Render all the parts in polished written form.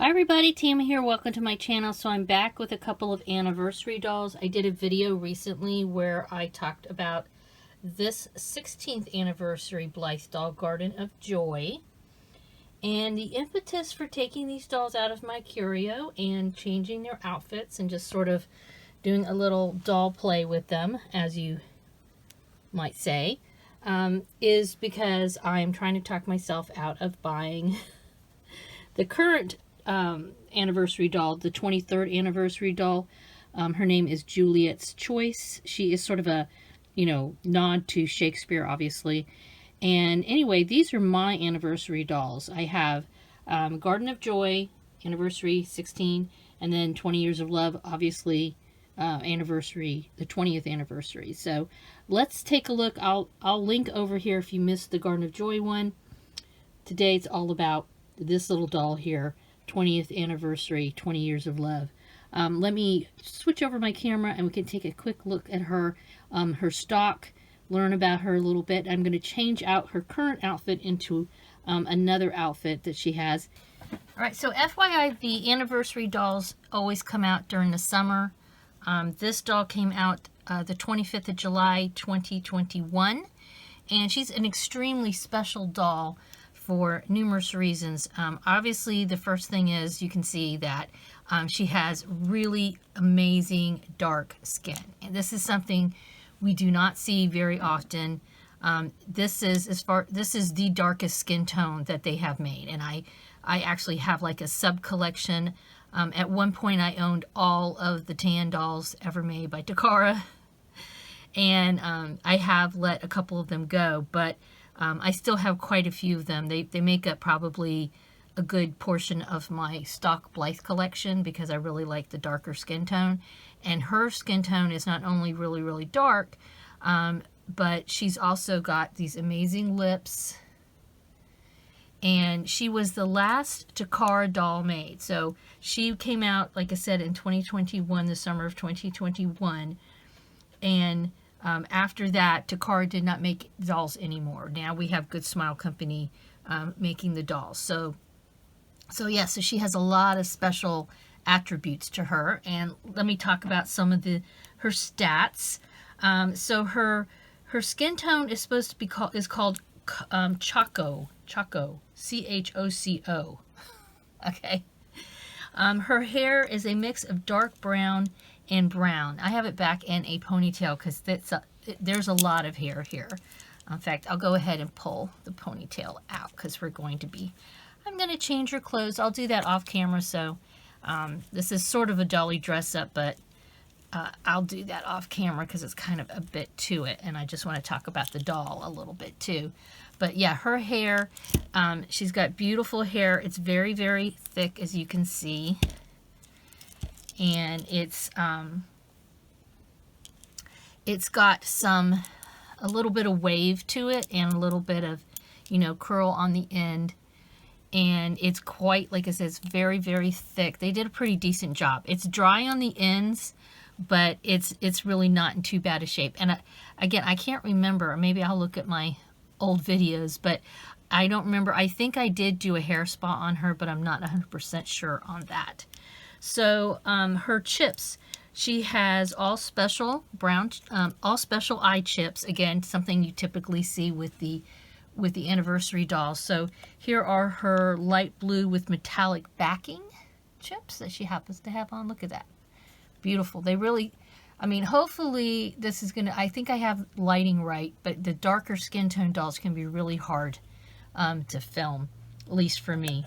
Hi everybody, Tammy here. Welcome to my channel. So I'm back with a couple of anniversary dolls. I did a video recently where I talked about this 16th anniversary Blythe doll, Garden of Joy. And the impetus for taking these dolls out of my curio and changing their outfits and just sort of doing a little doll play with them, as you might say, is because I'm trying to talk myself out of buying the current anniversary doll, the 23rd anniversary doll. Her name is Juliet's Choice. She is sort of a, nod to Shakespeare, obviously. And anyway, these are my anniversary dolls. I have Garden of Joy, anniversary 16, and then 20 Years of Love, obviously, anniversary, the 20th anniversary. So let's take a look. I'll link over here if you missed the Garden of Joy one. Today it's all about this little doll here, 20th anniversary, 20 Years of Love. Let me switch over my camera and we can take a quick look at her, her stock, learn about her a little bit. I'm going to change out her current outfit into another outfit that she has. All right, so FYI, the anniversary dolls always come out during the summer. This doll came out the 25th of July, 2021, and she's an extremely special doll for numerous reasons. Obviously, the first thing is you can see that she has really amazing dark skin. And this is something we do not see very often. This is the darkest skin tone that they have made. And I actually have like a sub collection. At one point I owned all of the tan dolls ever made by Takara. And I have let a couple of them go, but I still have quite a few of them. They make up probably a good portion of my stock Blythe collection because I really like the darker skin tone. And her skin tone is not only really, really dark, but she's also got these amazing lips. And she was the last Takara doll made. So she came out, like I said, in 2021, the summer of 2021. And after that, Takara did not make dolls anymore. Now we have Good Smile Company making the dolls. So she has a lot of special attributes to her. And let me talk about some of her stats. So her skin tone is supposed to be called Choco, C-H-O-C-O. Okay. Her hair is a mix of dark brown and brown. I have it back in a ponytail because there's a lot of hair here. In fact, I'll go ahead and pull the ponytail out because I'm going to change her clothes. I'll do that off camera. So this is sort of a dolly dress up, but I'll do that off camera because it's kind of a bit to it. And I just want to talk about the doll a little bit too. But yeah, her hair, she's got beautiful hair. It's very, very thick, as you can see. And it's got a little bit of wave to it and a little bit of, curl on the end. And it's quite, like I said, it's very, very thick. They did a pretty decent job. It's dry on the ends, but it's really not in too bad a shape. And again, I can't remember. Maybe I'll look at my old videos, but I don't remember. I think I did do a hair spa on her, but I'm not 100% sure on that. So her chips, she has all special eye chips. Again, something you typically see with the anniversary dolls. So here are her light blue with metallic backing chips that she happens to have on. Look at that. Beautiful. They really, hopefully this is I think I have lighting right, but the darker skin tone dolls can be really hard to film, at least for me.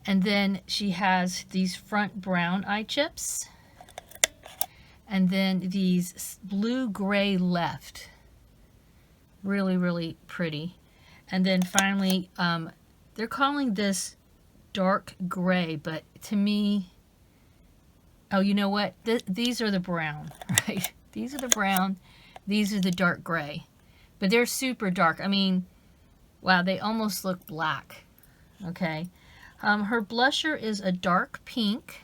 And then she has these front brown eye chips. And then these blue-gray left. Really, really pretty. And then finally, they're calling this dark gray, but to me, oh, you know what? These are the brown, right? These are the brown. These are the dark gray. But they're super dark. Wow, they almost look black. Okay. Her blusher is a dark pink.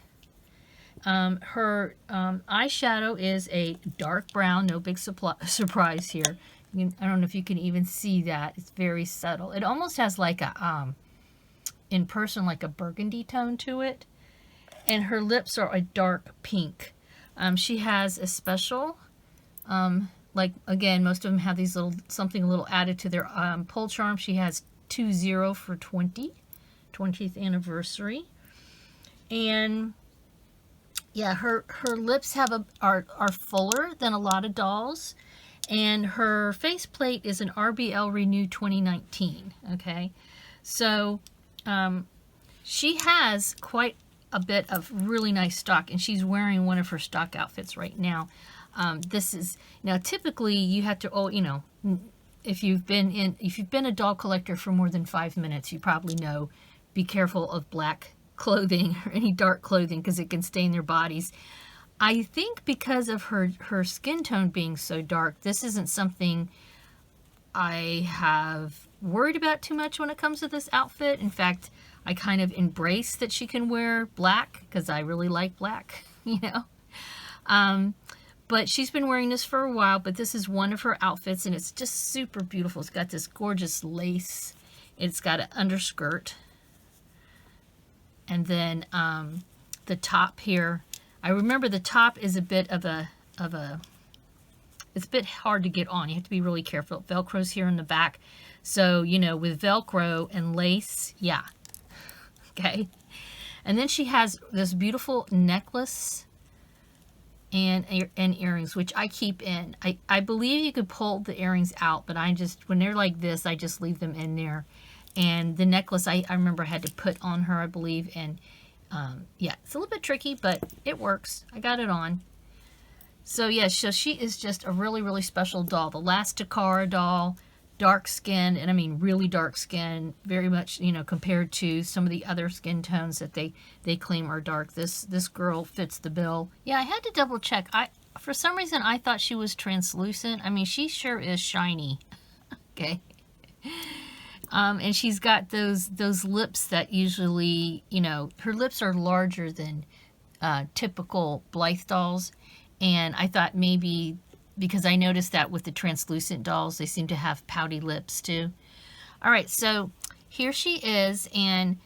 Her eyeshadow is a dark brown. No big surprise here. I don't know if you can even see that. It's very subtle. It almost has like a in person like a burgundy tone to it. And her lips are a dark pink. She has a special, like again, most of them have these little, something a little added to their pull charm. She has 20 for 20th anniversary. And yeah, her lips have are fuller than a lot of dolls. And her faceplate is an RBL Renew 2019, okay? So she has quite a bit of really nice stock, and she's wearing one of her stock outfits right now. This is, now typically you have to, oh, you know, if you've been a doll collector for more than 5 minutes, you probably know, be careful of black clothing or any dark clothing because it can stain their bodies. I think because of her skin tone being so dark, this isn't something I have worried about too much when it comes to this outfit. In fact, I kind of embrace that she can wear black because I really like black, you know. But she's been wearing this for a while, but this is one of her outfits, and it's just super beautiful. It's got this gorgeous lace. It's got an underskirt. And then the top here, I remember the top is a bit of a, it's a bit hard to get on. You have to be really careful. Velcro's here in the back. So, you know, with Velcro and lace, yeah. Okay. And then she has this beautiful necklace and earrings, which I keep in. I believe you could pull the earrings out, but I just, when they're like this, I just leave them in there. And the necklace, I remember I had to put on her, I believe, and yeah, it's a little bit tricky, but it works. I got it on. So yeah, so she is just a really, really special doll. The last Takara doll, dark skin, and I mean really dark skin, very much, you know, compared to some of the other skin tones that they claim are dark. This girl fits the bill. Yeah, I had to double check. For some reason I thought she was translucent. I mean, she sure is shiny. Okay. And she's got those lips that usually, you know, her lips are larger than typical Blythe dolls. And I thought maybe, because I noticed that with the translucent dolls, they seem to have pouty lips too. All right, so here she is, and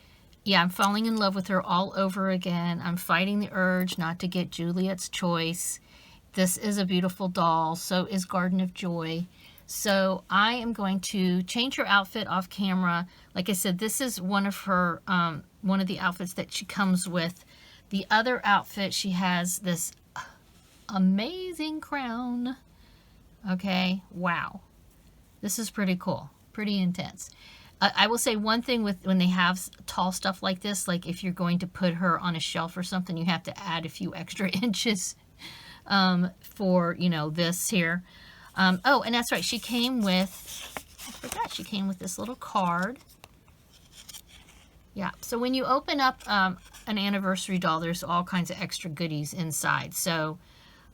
yeah, I'm falling in love with her all over again. I'm fighting the urge not to get Juliet's Choice. This is a beautiful doll. So is Garden of Joy. So I am going to change her outfit off camera. Like I said, this is one of her, one of the outfits that she comes with. The other outfit, she has this amazing crown. Okay, wow. This is pretty cool, pretty intense. I will say one thing with when they have tall stuff like this, like if you're going to put her on a shelf or something, you have to add a few extra inches for, you know, this here. Oh, and that's right, she came with, I forgot, she came with this little card. Yeah, so when you open up an anniversary doll, there's all kinds of extra goodies inside. So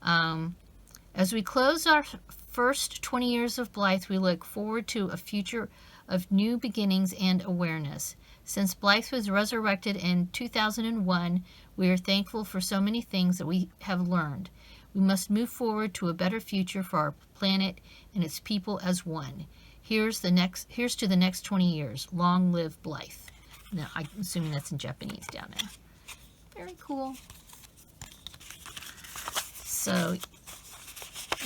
as we close our first 20 years of Blythe, we look forward to a future of new beginnings and awareness. Since Blythe was resurrected in 2001, we are thankful for so many things that we have learned. We must move forward to a better future for our planet and its people as one. Here's to the next 20 years. Long live Blythe. Now, I'm assuming that's in Japanese down there. Very cool. So,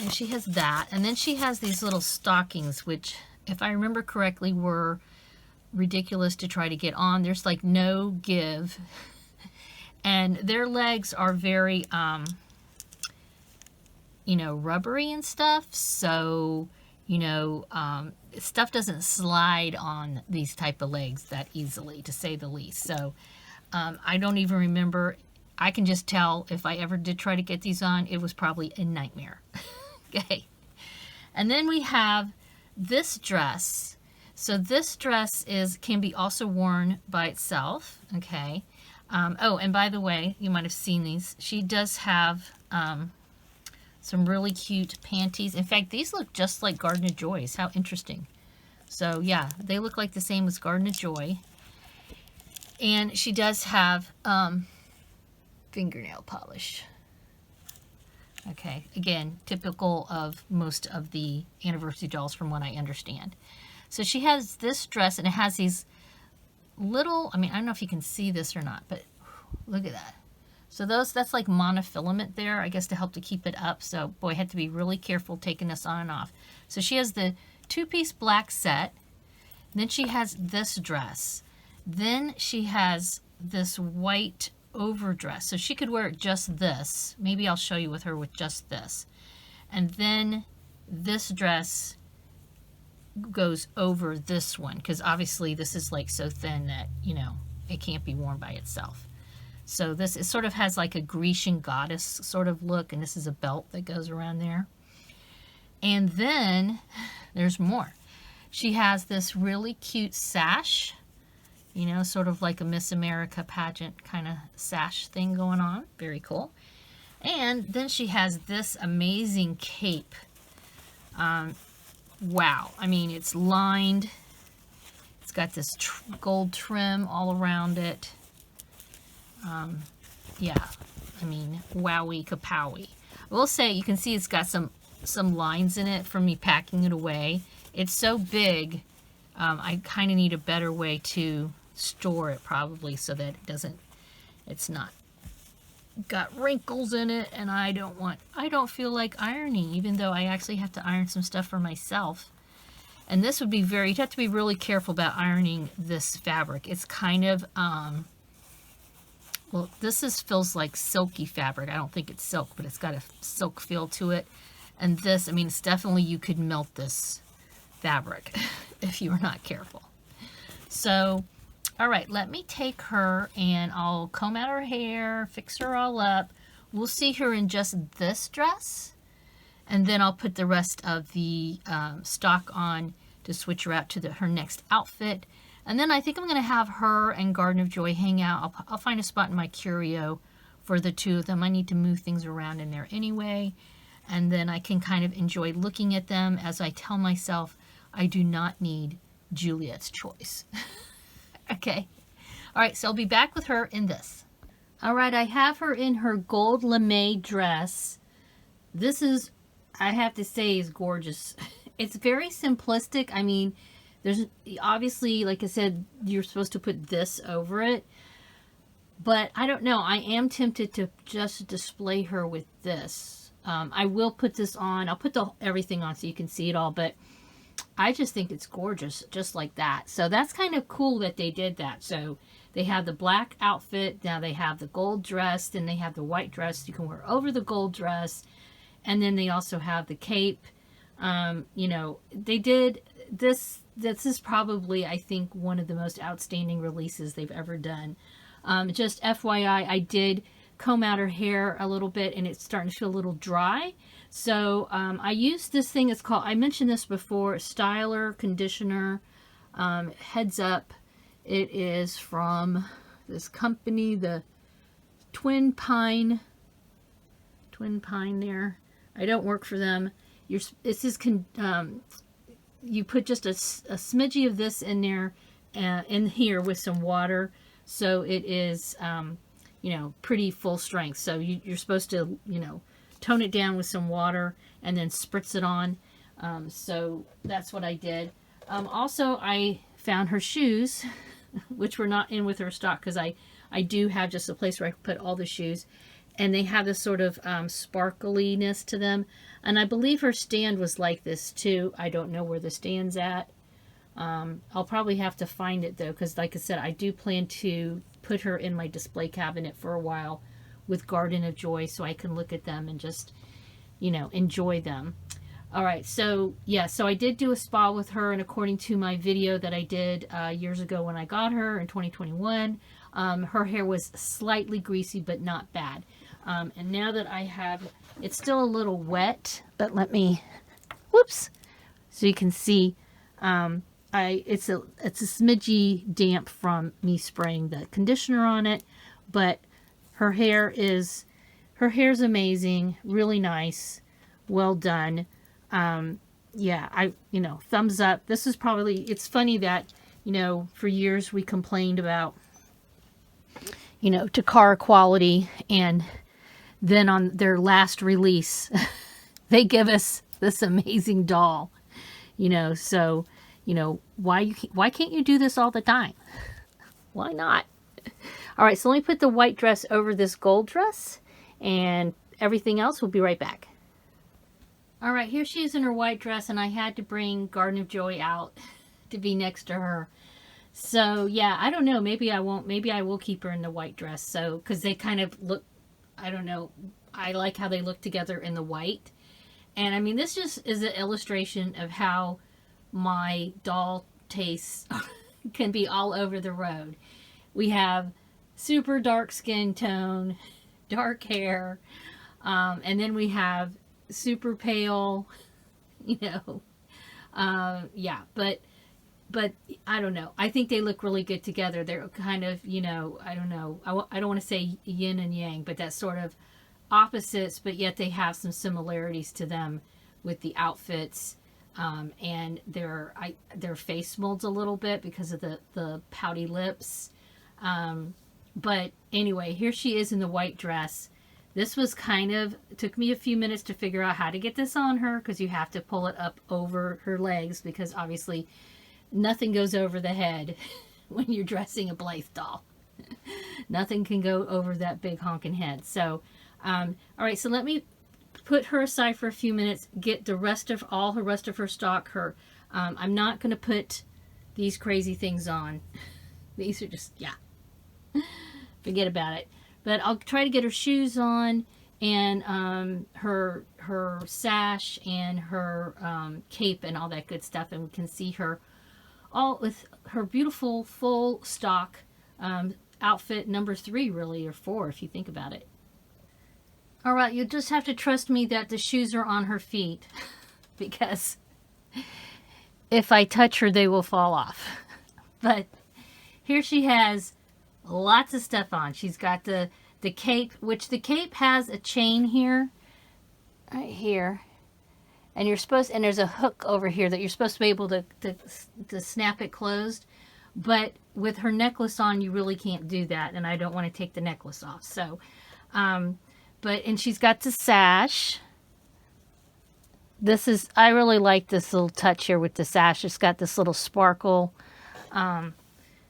and she has that. And then she has these little stockings, which, if I remember correctly, were ridiculous to try to get on. There's like no give. And their legs are very, you know, rubbery and stuff. So, you know, stuff doesn't slide on these type of legs that easily, to say the least. So, I don't even remember. I can just tell if I ever did try to get these on, it was probably a nightmare. Okay. And then we have this dress. So this dress can be also worn by itself. Okay. Oh, and by the way, you might have seen these. She does have some really cute panties. In fact, these look just like Garden of Joy's. How interesting. So yeah, they look like the same as Garden of Joy. And she does have fingernail polish. Okay, again, typical of most of the anniversary dolls from what I understand. So she has this dress, and it has these little, I mean, I don't know if you can see this or not, but look at that. So that's like monofilament there, I guess, to help to keep it up. So boy, I had to be really careful taking this on and off. So she has the 2-piece black set. Then she has this dress. Then she has this white overdress. So she could wear just this. Maybe I'll show you with her with just this. And then this dress goes over this one, because obviously this is like so thin that, you know, it can't be worn by itself. So this, it sort of has like a Grecian goddess sort of look, and this is a belt that goes around there. And then there's more. She has this really cute sash, you know, sort of like a Miss America pageant kind of sash thing going on. Very cool. And then she has this amazing cape. Wow. I mean, it's lined. It's got this gold trim all around it. Yeah, I mean, wowie kapowie. I will say, you can see it's got some lines in it from me packing it away. It's so big, I kind of need a better way to store it probably so that it's not got wrinkles in it, and I don't feel like ironing, even though I actually have to iron some stuff for myself. And this would be you'd have to be really careful about ironing this fabric. It's kind of, well, this feels like silky fabric. I don't think it's silk, but it's got a silk feel to it. And this, I mean, it's definitely, you could melt this fabric if you were not careful. So, all right, let me take her and I'll comb out her hair, fix her all up. We'll see her in just this dress. And then I'll put the rest of the stock on to switch her out to her next outfit. And then I think I'm going to have her and Garden of Joy hang out. I'll find a spot in my curio for the two of them. I need to move things around in there anyway. And then I can kind of enjoy looking at them as I tell myself I do not need Juliet's choice. Okay. All right, so I'll be back with her in this. All right, I have her in her gold lame dress. This is, I have to say, is gorgeous. It's very simplistic. I mean, there's obviously, like I said, you're supposed to put this over it. But I don't know. I am tempted to just display her with this. I will put this on. I'll put everything on so you can see it all. But I just think it's gorgeous, just like that. So that's kind of cool that they did that. So they have the black outfit. Now they have the gold dress. Then they have the white dress you can wear over the gold dress. And then they also have the cape. You know, they did this. This is probably, I think, one of the most outstanding releases they've ever done. Just FYI, I did comb out her hair a little bit, and it's starting to feel a little dry. So I used this thing. It's called, I mentioned this before, Styler Conditioner Heads Up. It is from this company, the Twin Pine there. I don't work for them. You put just a smidgy of this in there, in here with some water, so it is, you know, pretty full strength. So you're supposed to, you know, tone it down with some water and then spritz it on. So that's what I did. Also, I found her shoes, which were not in with her stock, because I do have just a place where I can put all the shoes. And they have this sort of sparkliness to them. And I believe her stand was like this too. I don't know where the stand's at. I'll probably have to find it though, because like I said, I do plan to put her in my display cabinet for a while with Garden of Joy so I can look at them and just, you know, enjoy them. All right, so yeah, so I did do a spa with her, and according to my video that I did years ago when I got her in 2021, her hair was slightly greasy, but not bad. And now that I have, it's still a little wet, but let me, whoops, so you can see, it's a smidgy damp from me spraying the conditioner on it, but her hair's amazing, really nice, well done. Yeah, you know, thumbs up. This is probably, it's funny that, you know, for years we complained about, you know, Takara quality, and then on their last release, they give us this amazing doll, you know. So, you know, why can't you do this all the time? Why not? All right, so let me put the white dress over this gold dress, and everything else, will be right back. All right, here she is in her white dress, and I had to bring Garden of Joy out to be next to her. So yeah, I don't know. Maybe I won't. Maybe I will keep her in the white dress. So because they kind of look, I don't know. I like how they look together in the white. And I mean, this just is an illustration of how my doll tastes can be all over the road. We have super dark skin tone, dark hair, and then we have super pale, you know. Yeah, but I don't know. I think they look really good together. They're kind of, you know, I don't know. I don't want to say yin and yang, but that's sort of opposites, but yet they have some similarities to them with the outfits, and their face molds a little bit because of the pouty lips. But anyway, here she is in the white dress. This was it took me a few minutes to figure out how to get this on her, because you have to pull it up over her legs, because obviously nothing goes over the head when you're dressing a Blythe doll. Nothing can go over that big honking head. So, all right, so let me put her aside for a few minutes, get the rest of her stock. I'm not going to put these crazy things on. These are just, yeah, forget about it. But I'll try to get her shoes on, and her sash and her cape and all that good stuff, and we can see her all with her beautiful full stock outfit number 3, really, or 4 if you think about it. All right, you'll just have to trust me that the shoes are on her feet, because if I touch her, they will fall off. But here she has lots of stuff on. She's got the cape, which the cape has a chain here, right here. And there's a hook over here that you're supposed to be able to snap it closed. But with her necklace on, you really can't do that. And I don't want to take the necklace off. So, and she's got the sash. I really like this little touch here with the sash. It's got this little sparkle.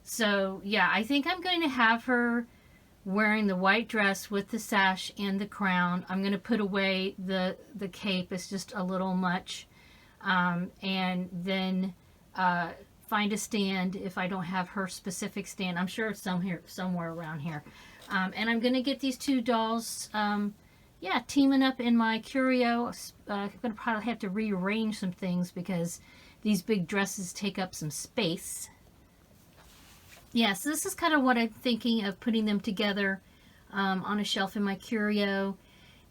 So yeah, I think I'm going to have her wearing the white dress with the sash and the crown. I'm going to put away the cape. It's just a little much. And then find a stand if I don't have her specific stand. I'm sure it's somewhere around here. And I'm going to get these 2 dolls, teaming up in my curio. I'm going to probably have to rearrange some things because these big dresses take up some space. Yeah, so this is kind of what I'm thinking of, putting them together on a shelf in my curio.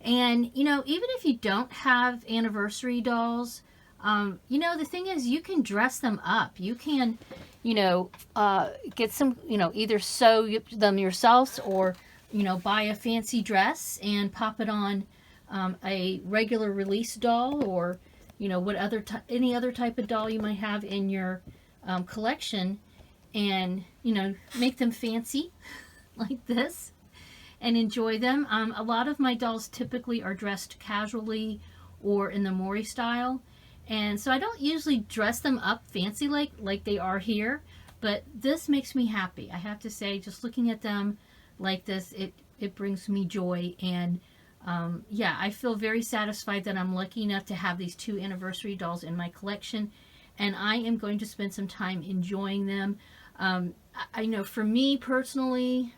And, you know, even if you don't have anniversary dolls, you know, the thing is, you can dress them up. You can, you know, get some, you know, either sew them yourselves, or, you know, buy a fancy dress and pop it on a regular release doll, or, you know, any other type of doll you might have in your collection. And, you know, make them fancy like this and enjoy them. A lot of my dolls typically are dressed casually or in the Mori style. And so I don't usually dress them up fancy like they are here. But this makes me happy. I have to say, just looking at them like this, it brings me joy. And yeah, I feel very satisfied that I'm lucky enough to have these 2 anniversary dolls in my collection. And I am going to spend some time enjoying them. I know for me personally,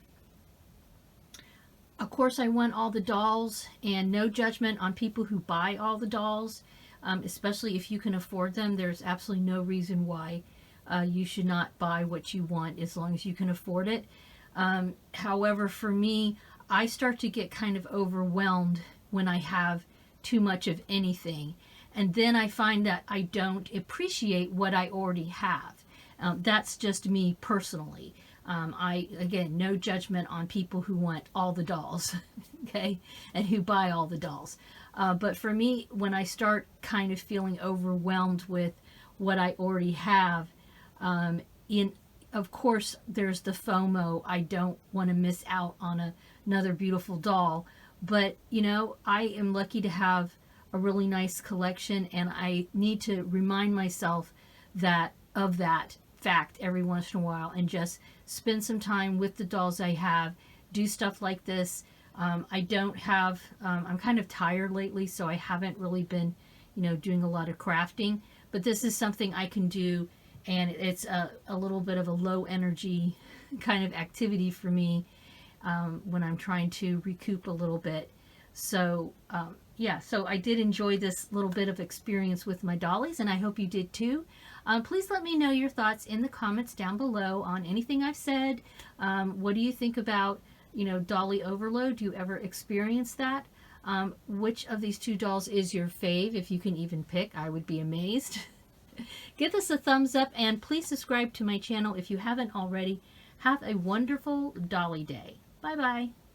of course I want all the dolls, and no judgment on people who buy all the dolls, especially if you can afford them. There's absolutely no reason why you should not buy what you want as long as you can afford it. However, for me, I start to get kind of overwhelmed when I have too much of anything. And then I find that I don't appreciate what I already have. That's just me personally. Again, no judgment on people who want all the dolls, okay, and who buy all the dolls. But for me, when I start kind of feeling overwhelmed with what I already have, of course, there's the FOMO. I don't want to miss out on another beautiful doll. But, you know, I am lucky to have a really nice collection, and I need to remind myself of that fact every once in a while and just spend some time with the dolls I have, do stuff like this. I don't have, I'm kind of tired lately, so I haven't really been, doing a lot of crafting, but this is something I can do, and it's a little bit of a low energy kind of activity for me when I'm trying to recoup a little bit. So yeah, so I did enjoy this little bit of experience with my dollies, and I hope you did too. Please let me know your thoughts in the comments down below on anything I've said. What do you think about, dolly overload? Do you ever experience that? Which of these two dolls is your fave? If you can even pick, I would be amazed. Give us a thumbs up, and please subscribe to my channel if you haven't already. Have a wonderful dolly day. Bye bye.